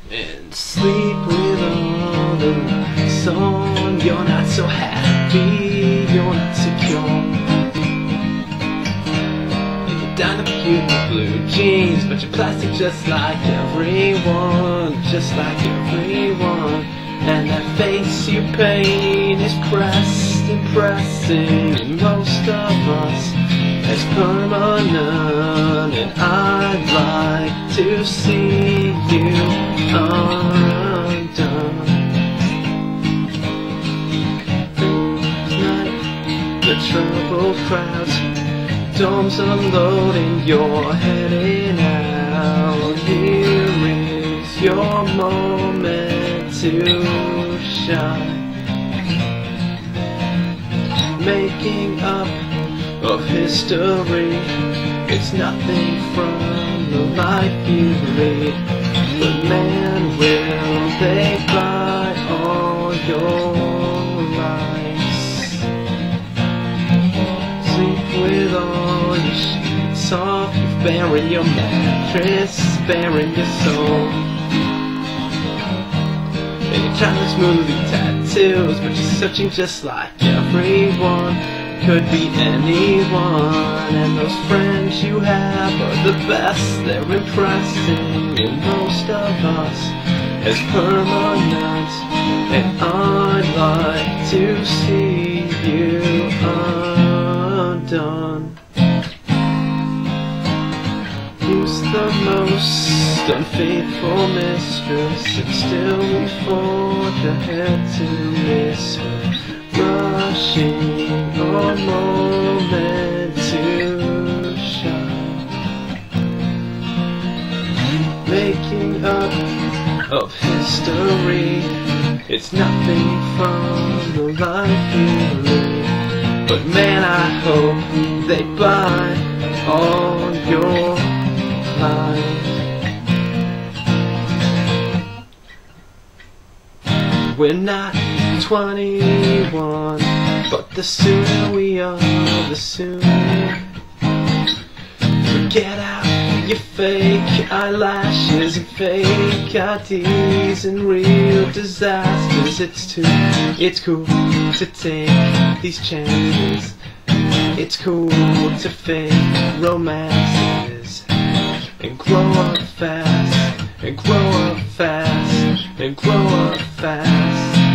and sleep with all the lights on. You're not so happy, you're not secure. You're down to cute blue jeans, but you're plastic just like everyone, just like everyone. And that face you paint is pressed and pressing, and most of us as permanent. And I'd like to see you undone. Like the troubled crowds, domes unloading, you're heading out. Here is your moment to shine, making up of history. It's nothing from the life you lead, but man, will they buy all your lies? Sleep with all your sheets off, you're bearing your mattress, bearing your soul. And you're trying to smoothly tattoos, but you're searching just like everyone. Could be anyone, and those friends you have are the best. They're impressing, and most of us as permanent. And I'd like to see you undone. Who's the most unfaithful mistress, and still we forge ahead to miss her, rushing our moment to shine, making up of history. It's nothing from the life you lead, but man, I hope they buy all your lies. We're not 21, but the sooner we are, the sooner. Forget out your fake eyelashes and fake IDs and real disasters. It's cool to take these chances. It's cool to fake romances and grow up fast, and grow up fast, and grow up fast.